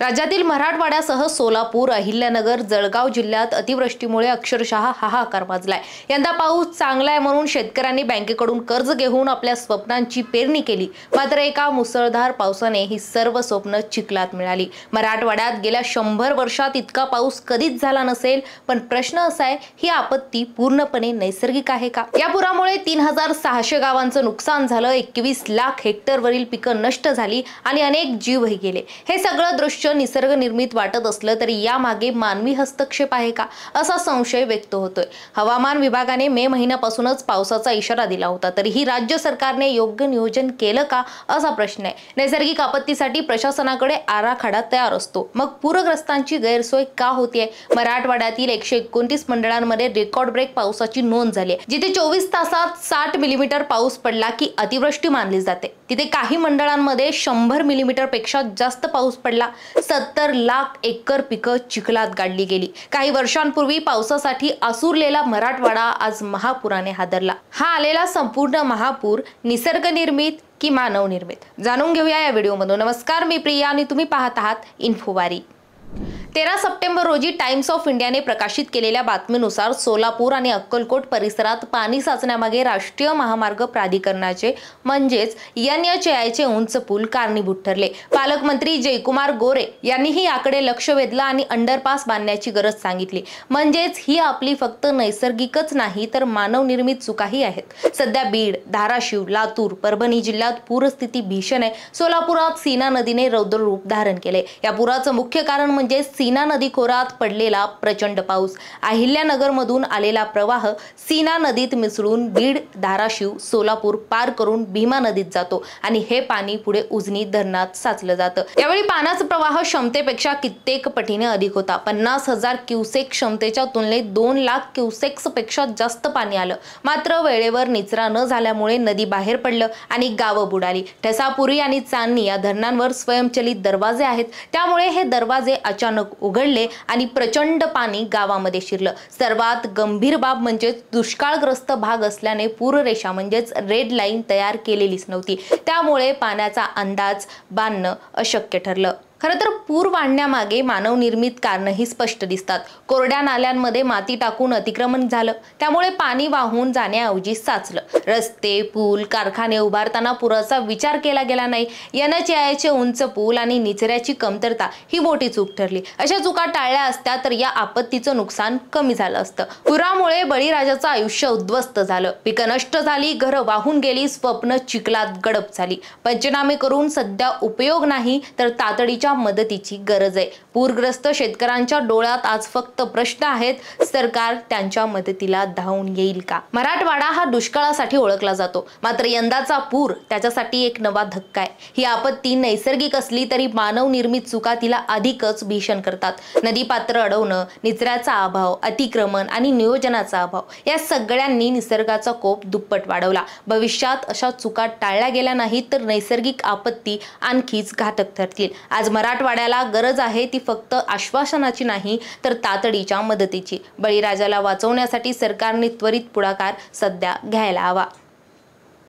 राज्यातील मराठवाड्यासह सोलापूर, अहिल्यानगर, जळगाव जिल्ह्यात अतिवृष्टीमुळे अक्षरशः हाहाकार माजलाय। यंदा पाऊस चांगला आहे म्हणून शेतकऱ्यांनी बँकेकडून कर्ज घेऊन आपल्या स्वप्नांची पेरणी केली, मात्र एका मुसळधार पावसाने ही सर्व स्वप्न चिखलात मिळाली। मराठवाड्यात गेल्या 100 वर्षात इतका पाऊस कधीच झाला नसेल, पण प्रश्न असा आहे, ही आपत्ती पूर्णपणे नैसर्गिक आहे का? या पुरामुळे 3600 गावांचं नुकसान झालं, 21 लाख हेक्टरवरील पिकं नष्ट झाली आणि अनेक जीवही गेले। हे सगळं दृश्य निसर्ग निर्मित वाटत असलं तरी यामागे मानवी हस्तक्षेप आहे का, असा संशय व्यक्त होतोय। हवामान विभागाने मे महिन्यापासूनच पावसाचा इशारा दिला होता, तरीही राज्य सरकारने योग्य नियोजन केलं का, असा प्रश्न आहे। नैसर्गिक आपत्तीसाठी प्रशासनाकडे आराखडा तयार असतो, मग पूरग्रस्तांची गैरसोय का होतीये? मराठवाड्यातील 129 मंडळांमध्ये रेकॉर्ड ब्रेक पावसाची नोंद झाली आहे, जिथे 24 तासात 60 मिलीमीटर पाऊस पडला की अतिवृष्टी मानली जाते। तिथे काही मंडळांमध्ये 100 मिलीमीटर पेक्षा जास्त पाऊस पडला। 70 लाख एकर पिकं चिखलात गाडली गेली। काही वर्षांपूर्वी पावसासाठी आसुरलेला मराठवाडा आज महापुराने हादरला। हा आलेला संपूर्ण महापूर निसर्ग निर्मित की मानव निर्मित, जाणून घेऊया या व्हिडिओमधून। नमस्कार, मी प्रिया आणि तुम्ही पाहत आहात इन्फोवारी। 13 सप्टेंबर रोजी टाइम्स ऑफ इंडियाने प्रकाशित केलेल्या बातमीनुसार सोलापूर आणि अक्कलकोट परिसरात पाणी साचण्यामागे राष्ट्रीय महामार्ग प्राधिकरणाचे म्हणजेच NHAIचे उंच पूल कारणीभूत ठरले। पालकमंत्री जयकुमार गोरे यांनीही याकडे लक्ष वेधलं आणि अंडरपास बांधण्याची गरज सांगितली। म्हणजेच ही आपली फक्त नैसर्गिकच नाही तर मानव निर्मित चुकाही आहेत। सध्या बीड, धाराशिव, लातूर, परभणी जिल्ह्यात पूरस्थिती भीषण आहे। सोलापुरात सीना नदीने रौद्र रूप धारण केले। या पुराचं मुख्य कारण म्हणजे सीना नदी खोऱ्यात पडलेला प्रचंड पाऊस। अहिल्यानगर मधून आलेला प्रवाह सीना नदीत मिसळून बीड, धाराशिव, सोलापूर पार करून भीमा नदीत जातो आणि हे पाणी पुढे उजनी धरणात साचलं जातं। यावेळी पाण्याचा प्रवाह क्षमतेपेक्षा कित्येक पटीने अधिक होता। 50,000 क्युसेक क्षमतेच्या तुलनेत 2 लाख क्युसेक्स पेक्षा जास्त पाणी आलं। मात्र वेळेवर निचरा न झाल्यामुळे नदी बाहेर पडलं आणि गावं बुडाली। ठसापुरी आणि चांदणी या धरणांवर स्वयंचलित दरवाजे आहेत, त्यामुळे हे दरवाजे अचानक उघडले आणि प्रचंड पाणी गावामध्ये शिरलं। सर्वात गंभीर बाब म्हणजे दुष्काळग्रस्त भाग असल्याने पूररेषा म्हणजेच रेड लाईन तयार केलेलीच नव्हती, त्यामुळे पाण्याचा अंदाज बांधणं अशक्य ठरलं। खरं तर पूर वाढण्यामागे मानव निर्मित कारणंही स्पष्ट दिसतात। कोरड्या नाल्यांमध्ये माती टाकून अतिक्रमण झालं, त्यामुळे पाणी वाहून जाण्याऐवजी साचलं। रस्ते, पूल, कारखाने उभारताना पुराचा विचार केला गेला नाही। NHAIचे उंच पूल आणि निचऱ्याची कमतरता ही मोठी चूक ठरली। अशा चुका टाळल्या असत्या तर या आपत्तीचं नुकसान कमी झालं असतं। पुरामुळे बळीराजाचं आयुष्य उद्ध्वस्त झालं, पिकं नष्ट झाली, घरं वाहून गेली, स्वप्न चिखलात गडप झाली। पंचनामे करून सध्या उपयोग नाही तर तातडीच्या मदतीची गरज आहे। पूरग्रस्त शेतकऱ्यांच्या डोळ्यात आज फक्त प्रश्न आहेत, सरकार त्यांच्या मदतीला धावून येईल का? मराठवाडा हा दुष्काळासाठी ओळखला जातो, मात्र यंदाचा पूर त्याच्यासाठी एक नवा धक्का आहे। ही आपत्ती नैसर्गिक असली तरी मानव निर्मित चुका तिला अधिकच भीषण करतात। नदी पात्र अडवणं, निचऱ्याचा अभाव, अतिक्रमण आणि नियोजनाचा अभाव या सगळ्यांनी निसर्गाचा कोप दुप्पट वाढवला। भविष्यात अशा चुका टाळल्या गेल्या नाहीत तर नैसर्गिक आपत्ती आणखीच घातक ठरतील। आज मराठवाड्याला गरज आहे ती फक्त आश्वासनाची नाही तर तातडीच्या मदतीची। बळीराजाला वाचवण्यासाठी सरकारने त्वरित पुढाकार सध्या घ्यायला हवा।